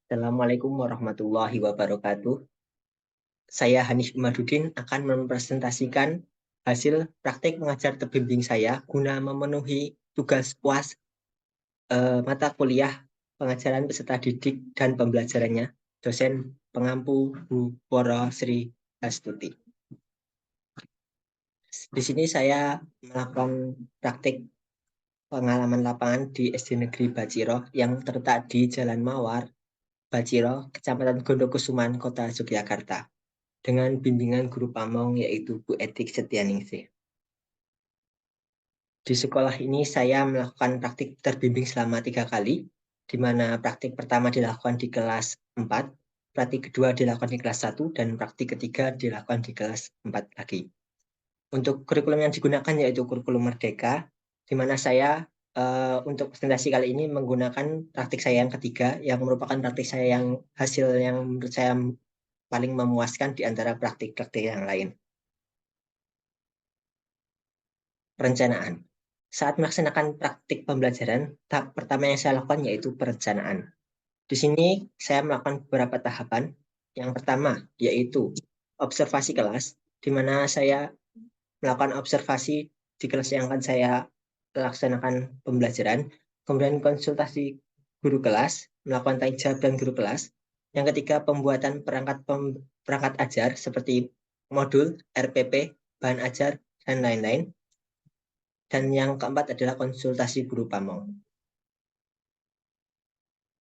Assalamualaikum warahmatullahi wabarakatuh. Saya Hanif Imaduddin akan mempresentasikan hasil praktik mengajar terbimbing saya guna memenuhi tugas UAS mata kuliah pengajaran peserta didik dan pembelajarannya, dosen pengampu Bu Woro Sri Astuti. Di sini saya melakukan praktik pengalaman lapangan di SD Negeri Baciro yang terletak di Jalan Mawar, Baciro, Kecamatan Gondokusuman, Kota Yogyakarta, dengan bimbingan guru pamong yaitu Bu Etik Setianingsih. Di sekolah ini saya melakukan praktik terbimbing selama 3 kali, di mana praktik pertama dilakukan di kelas 4, praktik kedua dilakukan di kelas 1, dan praktik ketiga dilakukan di kelas 4 lagi. Untuk kurikulum yang digunakan yaitu kurikulum Merdeka, di mana saya untuk presentasi kali ini menggunakan praktik saya yang ketiga, yang merupakan praktik saya yang hasil yang menurut saya paling memuaskan di antara praktik-praktik yang lain. Perencanaan. Saat melaksanakan praktik pembelajaran, tahap pertama yang saya lakukan yaitu perencanaan. Di sini saya melakukan beberapa tahapan. Yang pertama yaitu observasi kelas, di mana saya melakukan observasi di kelas yang akan saya laksanakan pembelajaran. Kemudian konsultasi guru kelas, melakukan tanya jawab dan guru kelas. Yang ketiga, pembuatan perangkat ajar seperti modul, RPP, bahan ajar, dan lain-lain. Dan yang keempat adalah konsultasi guru pamong.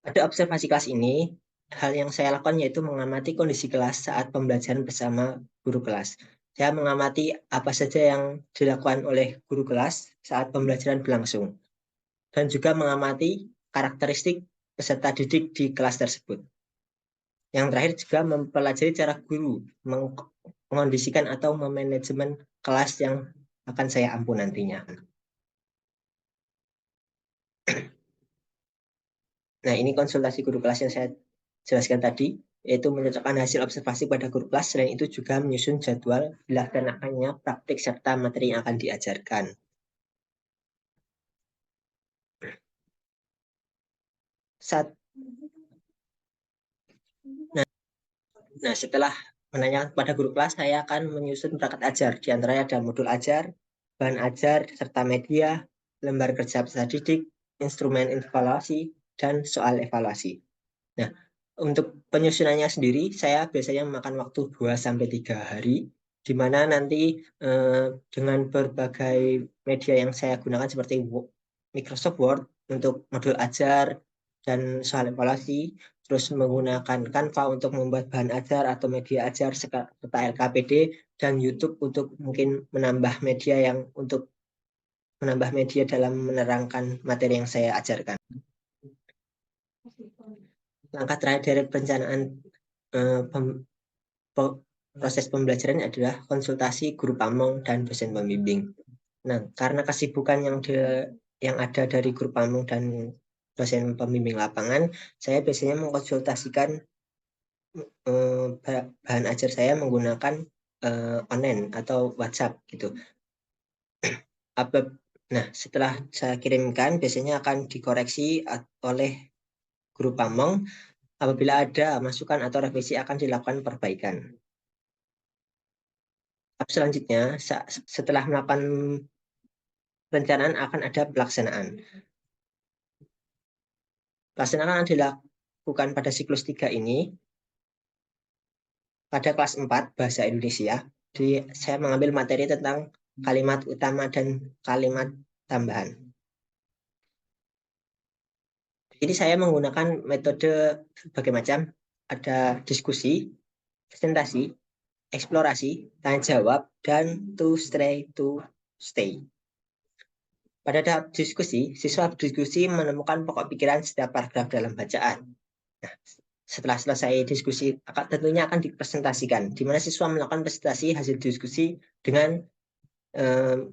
Pada observasi kelas ini, hal yang saya lakukan yaitu mengamati kondisi kelas saat pembelajaran bersama guru kelas. Saya mengamati apa saja yang dilakukan oleh guru kelas saat pembelajaran berlangsung. Dan juga mengamati karakteristik peserta didik di kelas tersebut. Yang terakhir juga mempelajari cara guru mengkondisikan atau memanajemen kelas yang akan saya ampu nantinya. Nah, ini konsultasi guru kelas yang saya jelaskan tadi, yaitu menyocokkan hasil observasi pada guru kelas. Selain itu juga menyusun jadwal dilaksanakannya praktik serta materi yang akan diajarkan. Nah, setelah menanyakan kepada guru kelas, saya akan menyusun perangkat ajar. Di antaranya ada modul ajar, bahan ajar, serta media, lembar kerja peserta didik, instrumen evaluasi, dan soal evaluasi. Nah, untuk penyusunannya sendiri, saya biasanya memakan waktu 2-3 hari, di mana nanti dengan berbagai media yang saya gunakan seperti Microsoft Word untuk modul ajar dan soal evaluasi, terus menggunakan Canva untuk membuat bahan ajar atau media ajar serta LKPD, dan YouTube untuk mungkin menambah media dalam menerangkan materi yang saya ajarkan. Langkah terakhir dari perencanaan proses pembelajaran adalah konsultasi guru pamong dan dosen pembimbing. Nah, karena kesibukan yang ada dari guru pamong dan dosen pembimbing lapangan, saya biasanya mengkonsultasikan bahan ajar saya menggunakan online atau WhatsApp gitu. Nah, setelah saya kirimkan, biasanya akan dikoreksi oleh guru pamong. Apabila ada masukan atau revisi, akan dilakukan perbaikan. Selanjutnya, setelah melakukan perencanaan, akan ada pelaksanaan. Pelaksanaan akan dilakukan pada siklus 3 ini. Pada kelas 4 Bahasa Indonesia, saya mengambil materi tentang kalimat utama dan kalimat tambahan. Jadi saya menggunakan metode berbagai macam, ada diskusi, presentasi, eksplorasi, tanya jawab, dan to stay. Pada tahap diskusi, siswa berdiskusi menemukan pokok pikiran setiap paragraf dalam bacaan. Nah, setelah selesai diskusi, tentunya akan dipresentasikan, di mana siswa melakukan presentasi hasil diskusi dengan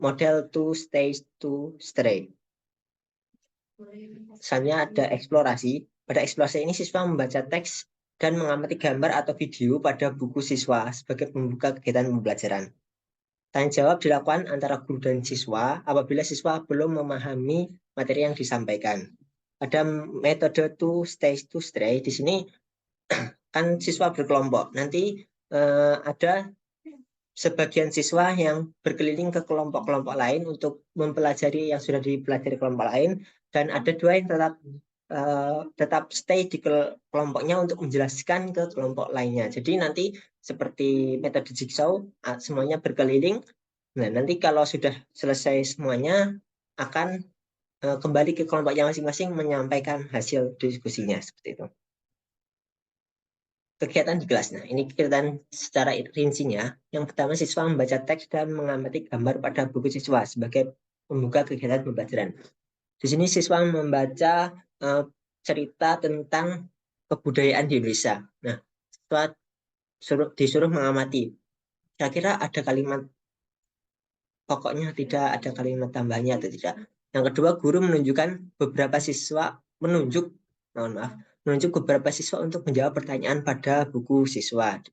model to stay. Selanjutnya ada eksplorasi. Pada eksplorasi ini siswa membaca teks dan mengamati gambar atau video pada buku siswa sebagai pembuka kegiatan pembelajaran. Tanya jawab dilakukan antara guru dan siswa apabila siswa belum memahami materi yang disampaikan. Ada metode to stay. Di sini kan siswa berkelompok. Nanti ada sebagian siswa yang berkeliling ke kelompok-kelompok lain untuk mempelajari yang sudah dipelajari kelompok lain, dan ada dua yang tetap stay di kelompoknya untuk menjelaskan ke kelompok lainnya. Jadi nanti seperti metode jigsaw, semuanya berkeliling. Nah, nanti kalau sudah selesai semuanya, akan kembali ke kelompoknya masing-masing menyampaikan hasil diskusinya seperti itu. Kegiatan di kelas. Nah, ini kegiatan secara rincinya. Yang pertama, siswa membaca teks dan mengamati gambar pada buku siswa sebagai pembuka kegiatan pembelajaran. Di sini siswa membaca cerita tentang kebudayaan di Indonesia. Nah, siswa disuruh mengamati. Kira-kira ada kalimat pokoknya, tidak ada kalimat tambahnya atau tidak. Yang kedua, guru menunjuk, mohon maaf, menunjuk beberapa siswa untuk menjawab pertanyaan pada buku siswa.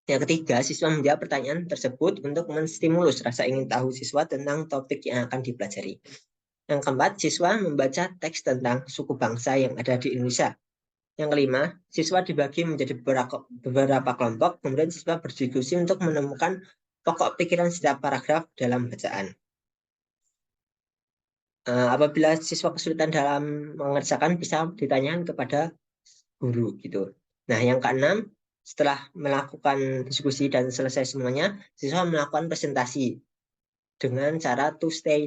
Yang ketiga, siswa menjawab pertanyaan tersebut untuk menstimulus rasa ingin tahu siswa tentang topik yang akan dipelajari. Yang keempat, siswa membaca teks tentang suku bangsa yang ada di Indonesia. Yang kelima, siswa dibagi menjadi beberapa kelompok, kemudian siswa berdiskusi untuk menemukan pokok pikiran setiap paragraf dalam bacaan. Apabila siswa kesulitan dalam mengerjakan, bisa ditanyakan kepada guru gitu. Nah, yang keenam, setelah melakukan diskusi dan selesai semuanya, siswa melakukan presentasi dengan cara to stay.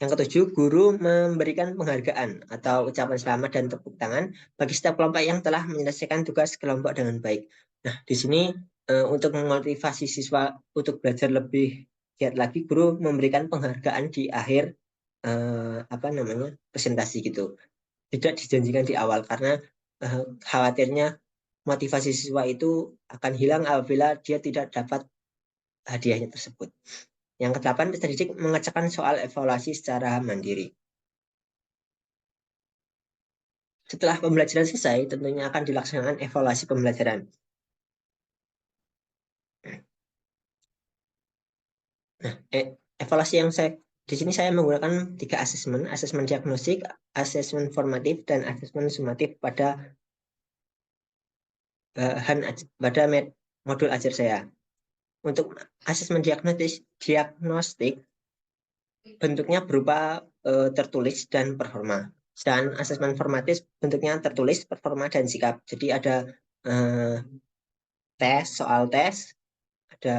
Yang ketujuh, guru memberikan penghargaan atau ucapan selamat dan tepuk tangan bagi setiap kelompok yang telah menyelesaikan tugas kelompok dengan baik. Nah, di sini untuk memotivasi siswa untuk belajar lebih giat lagi, guru memberikan penghargaan di akhir presentasi gitu. Tidak dijanjikan di awal karena khawatirnya motivasi siswa itu akan hilang apabila dia tidak dapat hadiahnya tersebut. Yang kedelapan, peserta didik mengerjakan soal evaluasi secara mandiri. Setelah pembelajaran selesai, tentunya akan dilaksanakan evaluasi pembelajaran. Nah, evaluasi yang di sini saya menggunakan 3 asesmen: asesmen diagnostik, asesmen formatif, dan asesmen sumatif pada modul ajar saya. Untuk asesmen diagnostik bentuknya berupa tertulis dan performa. Dan asesmen formatif bentuknya tertulis, performa, dan sikap. Jadi ada soal tes, ada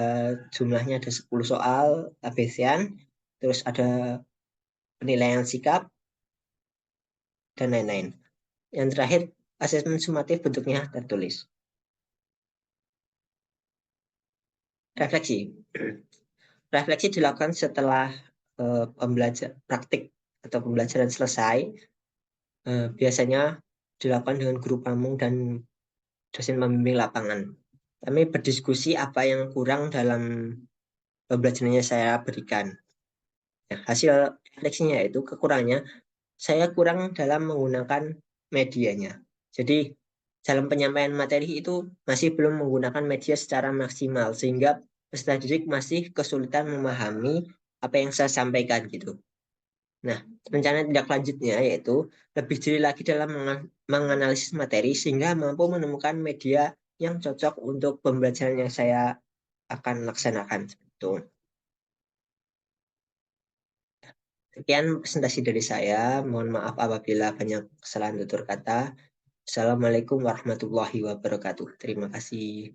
jumlahnya ada 10 soal ABC-an, terus ada penilaian sikap, dan lain-lain. Yang terakhir, asesmen sumatif bentuknya tertulis. Refleksi. Refleksi dilakukan setelah praktik atau pembelajaran selesai. Biasanya dilakukan dengan guru pamung dan dosen pembimbing lapangan. Kami berdiskusi apa yang kurang dalam pembelajarannya saya berikan. Nah, hasil refleksinya yaitu kekurangannya, saya kurang dalam menggunakan medianya. Jadi dalam penyampaian materi itu masih belum menggunakan media secara maksimal, sehingga peserta didik masih kesulitan memahami apa yang saya sampaikan gitu. Nah, rencana tindak lanjutnya yaitu lebih jeli lagi dalam menganalisis materi sehingga mampu menemukan media yang cocok untuk pembelajaran yang saya akan laksanakan. Itu. Sekian presentasi dari saya. Mohon maaf apabila banyak kesalahan tutur kata. Assalamualaikum warahmatullahi wabarakatuh. Terima kasih.